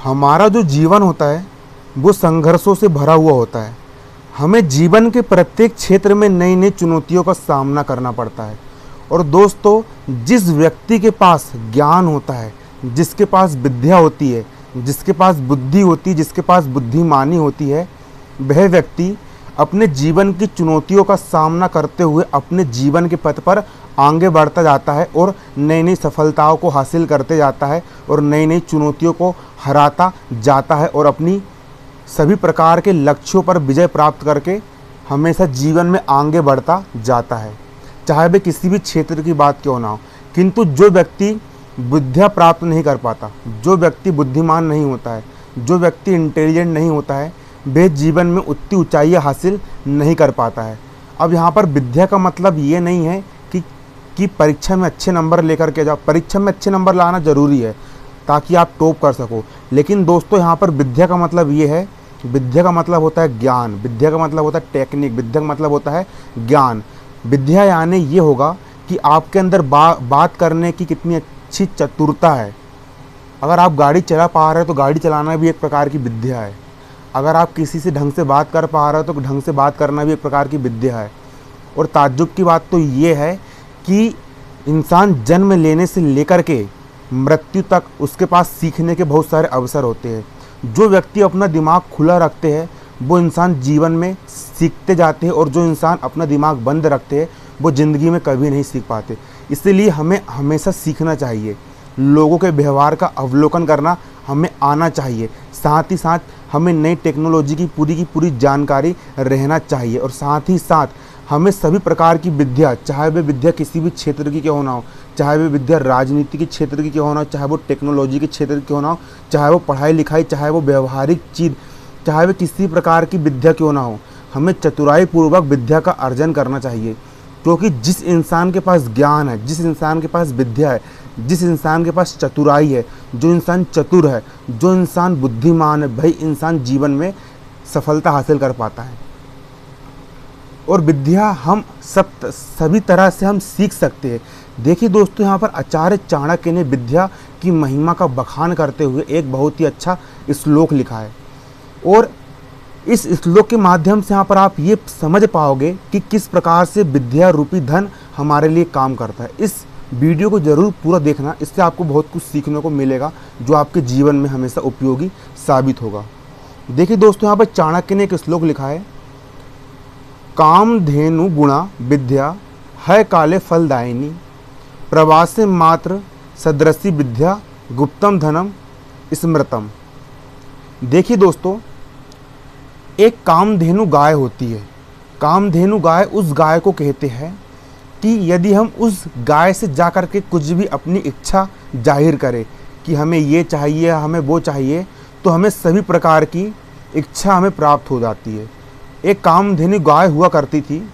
हमारा जो जीवन होता है वो संघर्षों से भरा हुआ होता है। हमें जीवन के प्रत्येक क्षेत्र में नई नई चुनौतियों का सामना करना पड़ता है। और दोस्तों, जिस व्यक्ति के पास ज्ञान होता है, जिसके पास विद्या होती है, जिसके पास बुद्धि होती है, जिसके पास बुद्धिमानी होती है, वह व्यक्ति अपने जीवन की चुनौतियों का सामना करते हुए अपने जीवन के पथ पर आगे बढ़ता जाता है और नई नई सफलताओं को हासिल करते जाता है और नई नई चुनौतियों को हराता जाता है और अपनी सभी प्रकार के लक्ष्यों पर विजय प्राप्त करके हमेशा जीवन में आगे बढ़ता जाता है, चाहे वे किसी भी क्षेत्र की बात क्यों ना हो। किंतु जो व्यक्ति विद्या प्राप्त नहीं कर पाता, जो व्यक्ति बुद्धिमान नहीं होता है, जो व्यक्ति इंटेलिजेंट नहीं होता है, वह जीवन में उतनी ऊंचाइयां हासिल नहीं कर पाता है। अब यहाँ पर विद्या का मतलब ये नहीं है कि परीक्षा में अच्छे नंबर लेकर के जाओ। परीक्षा में अच्छे नंबर लाना ज़रूरी है ताकि आप टॉप कर सको। लेकिन दोस्तों, यहाँ पर विद्या का मतलब ये है, विद्या का मतलब होता है ज्ञान, विद्या का मतलब होता है टेक्निक, विद्या का मतलब होता है ज्ञान। विद्या यानी ये होगा कि आपके अंदर बात करने की कितनी अच्छी चतुरता है। अगर आप गाड़ी चला पा रहे हो तो गाड़ी चलाना भी एक प्रकार की विद्या है। अगर आप किसी से ढंग से बात कर पा रहे हो तो ढंग से बात करना भी एक प्रकार की विद्या है। और ताज्जुब की बात तो ये है कि इंसान जन्म लेने से लेकर के मृत्यु तक उसके पास सीखने के बहुत सारे अवसर होते हैं। जो व्यक्ति अपना दिमाग खुला रखते हैं वो इंसान जीवन में सीखते जाते हैं, और जो इंसान अपना दिमाग बंद रखते हैं वो ज़िंदगी में कभी नहीं सीख पाते। इसलिए हमें हमेशा सीखना चाहिए, लोगों के व्यवहार का अवलोकन करना हमें आना चाहिए। साथ ही साथ हमें नई टेक्नोलॉजी की पूरी जानकारी रहना चाहिए। और साथ ही साथ हमें सभी प्रकार की विद्या, चाहे वे विद्या किसी भी क्षेत्र की क्यों ना हो, चाहे वे विद्या राजनीति के क्षेत्र की क्यों ना हो, चाहे वो टेक्नोलॉजी के क्षेत्र की क्यों ना हो, चाहे वो पढ़ाई लिखाई, चाहे वो व्यवहारिक चीज़, चाहे वे किसी प्रकार की विद्या क्यों ना हो, हमें चतुराई पूर्वक विद्या का अर्जन करना चाहिए। क्योंकि जिस इंसान के पास ज्ञान है, जिस इंसान के पास विद्या है, जिस इंसान के पास चतुराई है, जो इंसान चतुर है, जो इंसान बुद्धिमान है, वही इंसान जीवन में सफलता हासिल कर पाता है। और विद्या हम सभी तरह से हम सीख सकते हैं। देखिए दोस्तों, यहाँ पर आचार्य चाणक्य ने विद्या की महिमा का बखान करते हुए एक बहुत ही अच्छा श्लोक लिखा है। और इस श्लोक के माध्यम से यहाँ पर आप ये समझ पाओगे कि किस प्रकार से विद्या रूपी धन हमारे लिए काम करता है। इस वीडियो को ज़रूर पूरा देखना, इससे आपको बहुत कुछ सीखने को मिलेगा जो आपके जीवन में हमेशा उपयोगी साबित होगा। देखिए दोस्तों, यहाँ पर चाणक्य ने एक श्लोक लिखा है, कामधेनु गुणा विद्या है काले फलदायिनी, प्रवासे मात्र सदृशी विद्या गुप्तम धनम स्मृतम। देखिए दोस्तों, एक कामधेनु गाय होती है। कामधेनु गाय उस गाय को कहते हैं कि यदि हम उस गाय से जाकर के कुछ भी अपनी इच्छा जाहिर करें कि हमें ये चाहिए, हमें वो चाहिए, तो हमें सभी प्रकार की इच्छा हमें प्राप्त हो जाती है। एक कामधेनु गाय हुआ करती थी,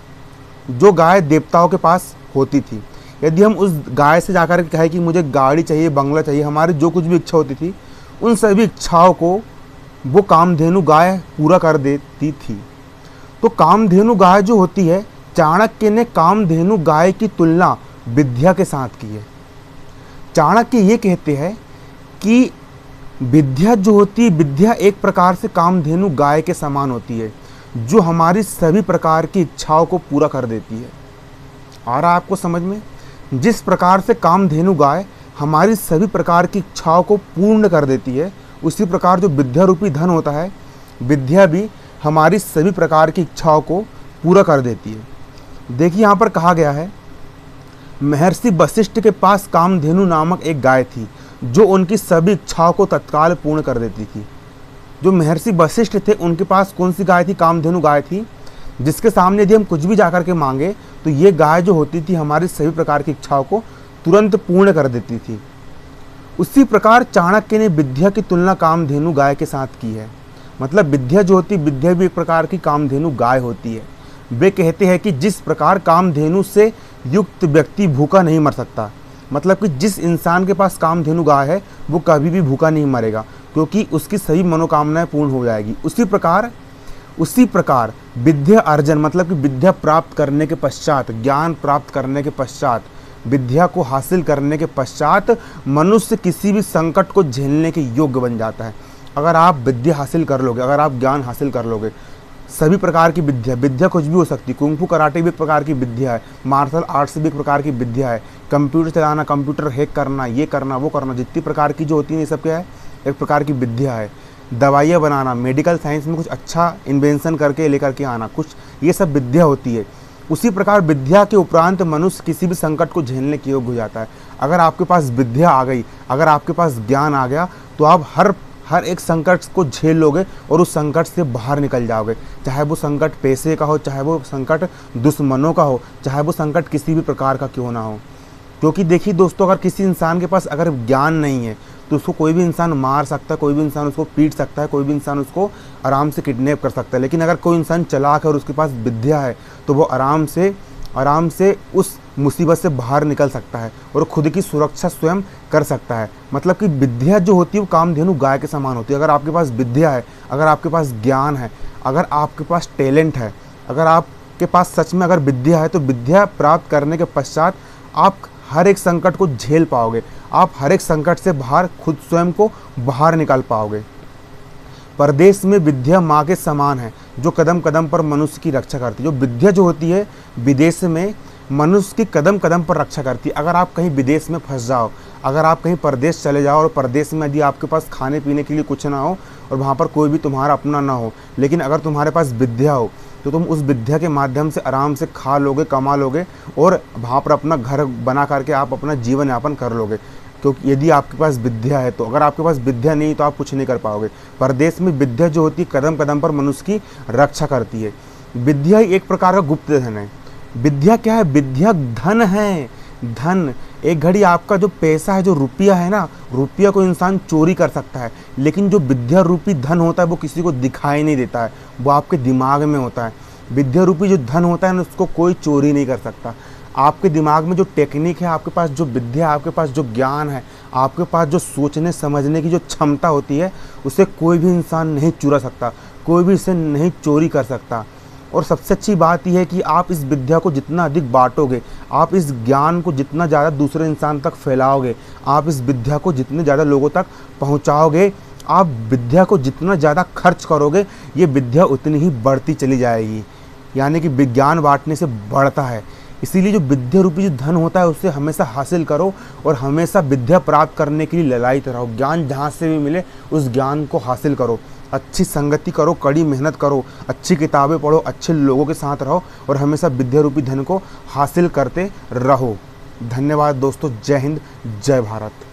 जो गाय देवताओं के पास होती थी। यदि हम उस गाय से जाकर के कहें कि मुझे गाड़ी चाहिए, बंगला चाहिए, हमारी जो कुछ भी इच्छा होती थी, उन सभी इच्छाओं को वो कामधेनु गाय पूरा कर देती थी। तो कामधेनु गाय जो होती है, चाणक्य ने कामधेनु गाय की तुलना विद्या के साथ की है। चाणक्य ये कहते हैं कि विद्या जो होती है, विद्या एक प्रकार से कामधेनु गाय के समान होती है, जो हमारी सभी प्रकार की इच्छाओं को पूरा कर देती है। आ रहा आपको समझ में? जिस प्रकार से कामधेनु गाय हमारी सभी प्रकार की इच्छाओं को पूर्ण कर देती है, उसी प्रकार जो विद्या रूपी धन होता है, विद्या भी हमारी सभी प्रकार की इच्छाओं को पूरा कर देती है। देखिए यहाँ पर कहा गया है, महर्षि वशिष्ठ के पास कामधेनु नामक एक गाय थी जो उनकी सभी इच्छाओं को तत्काल पूर्ण कर देती थी। जो महर्षि वशिष्ठ थे, उनके पास कौन सी गाय थी? कामधेनु गाय थी, जिसके सामने यदि हम कुछ भी जाकर के मांगे तो ये गाय जो होती थी हमारी सभी प्रकार की इच्छाओं को तुरंत पूर्ण कर देती थी। उसी प्रकार चाणक्य ने विद्या की तुलना कामधेनु गाय के साथ की है। मतलब विद्या जो होती है, विद्या भी एक प्रकार की कामधेनु गाय होती है। वे कहते हैं कि जिस प्रकार कामधेनु से युक्त व्यक्ति भूखा नहीं मर सकता, मतलब कि जिस इंसान के पास कामधेनु गाय है वो कभी भी भूखा नहीं मरेगा, क्योंकि उसकी सभी मनोकामनाएं पूर्ण हो जाएगी। उसी प्रकार विद्या अर्जन, मतलब कि विद्या प्राप्त करने के पश्चात, ज्ञान प्राप्त करने के पश्चात, विद्या को हासिल करने के पश्चात मनुष्य किसी भी संकट को झेलने के योग्य बन जाता है। अगर आप विद्या हासिल कर लोगे, अगर आप ज्ञान हासिल कर लोगे, सभी प्रकार की विद्या कुछ भी हो सकती है। कुंग फू कराटे भी एक प्रकार की विद्या है, मार्शल आर्ट्स भी एक प्रकार की विद्या है, कंप्यूटर चलाना, कंप्यूटर हैक करना, ये करना वो करना, जितनी प्रकार की जो होती है ये सब क्या है, एक प्रकार की विद्या है। दवाइयाँ बनाना, मेडिकल साइंस में कुछ अच्छा इन्वेंशन करके लेकर के आना, कुछ ये सब विद्या होती है। उसी प्रकार विद्या के उपरांत मनुष्य किसी भी संकट को झेलने के योग्य हो जाता है। अगर आपके पास विद्या आ गई, अगर आपके पास ज्ञान आ गया, तो आप हर एक संकट को झेल लोगे और उस संकट से बाहर निकल जाओगे। चाहे वो संकट पैसे का हो, चाहे वो संकट दुश्मनों का हो, चाहे वो संकट किसी भी प्रकार का क्यों ना हो। क्योंकि देखिए दोस्तों, अगर किसी इंसान के पास अगर ज्ञान नहीं है तो उसको कोई भी इंसान मार सकता है, कोई भी इंसान उसको पीट सकता है, कोई भी इंसान उसको आराम से किडनैप कर सकता है। लेकिन अगर कोई इंसान चालाक है और उसके पास विद्या है तो वो आराम से उस मुसीबत से बाहर निकल सकता है और खुद की सुरक्षा स्वयं कर सकता है। मतलब कि विद्या जो होती है वो कामधेनु गाय के समान होती है। अगर आपके पास विद्या है, अगर आपके पास ज्ञान है, अगर आपके पास टैलेंट है, अगर आपके पास सच में अगर विद्या है, तो विद्या प्राप्त करने के पश्चात आप हर एक संकट को झेल पाओगे, आप हर एक संकट से बाहर खुद स्वयं को बाहर निकाल पाओगे। परदेश में विद्या माँ के समान है जो कदम कदम पर मनुष्य की रक्षा करती है। जो विद्या जो होती है विदेश में मनुष्य की कदम कदम पर रक्षा करती है। अगर आप कहीं विदेश में फंस जाओ, अगर आप कहीं परदेश चले जाओ और परदेश में यदि आपके पास खाने पीने के लिए कुछ ना हो और वहाँ पर कोई भी तुम्हारा अपना ना हो, लेकिन अगर तुम्हारे पास विद्या हो तो तुम उस विद्या के माध्यम से आराम से खा लोगे, कमा लोगे और वहाँ पर अपना घर बना करके आप अपना जीवन यापन कर लोगे। क्योंकि यदि आपके पास विद्या है, तो अगर आपके पास विद्या नहीं तो आप कुछ नहीं कर पाओगे। परदेश में विद्या जो होती है कदम कदम पर मनुष्य की रक्षा करती है। विद्या ही एक प्रकार का गुप्त धन है। विद्या क्या है? विद्या धन है। धन, एक घड़ी आपका जो पैसा है, जो रुपया है ना, रुपया को इंसान चोरी कर सकता है, लेकिन जो विद्या रूपी धन होता है वो किसी को दिखाई नहीं देता है, वो आपके दिमाग में होता है। विद्या रूपी जो धन होता है ना, उसको कोई चोरी नहीं कर सकता। आपके दिमाग में जो टेक्निक है, आपके पास जो विद्या है, आपके पास जो ज्ञान है, आपके पास जो सोचने समझने की जो क्षमता होती है, उसे कोई भी इंसान नहीं चुरा सकता, कोई भी इसे नहीं चोरी कर सकता। और सबसे अच्छी बात यह है कि आप इस विद्या को जितना अधिक बांटोगे, आप इस ज्ञान को जितना ज़्यादा दूसरे इंसान तक फैलाओगे, आप इस विद्या को जितने ज़्यादा लोगों तक पहुंचाओगे, आप विद्या को जितना ज़्यादा खर्च करोगे, ये विद्या उतनी ही बढ़ती चली जाएगी। यानी कि विज्ञान बांटने से बढ़ता है। इसीलिए जो विद्या रूपी जो धन होता है उसे हमेशा हासिल करो और हमेशा विद्या प्राप्त करने के लिए ललायित रहो। ज्ञान जहाँ से भी मिले उस ज्ञान को हासिल करो, अच्छी संगति करो, कड़ी मेहनत करो, अच्छी किताबें पढ़ो, अच्छे लोगों के साथ रहो और हमेशा विद्या रूपी धन को हासिल करते रहो। धन्यवाद दोस्तों। जय हिंद, जय भारत।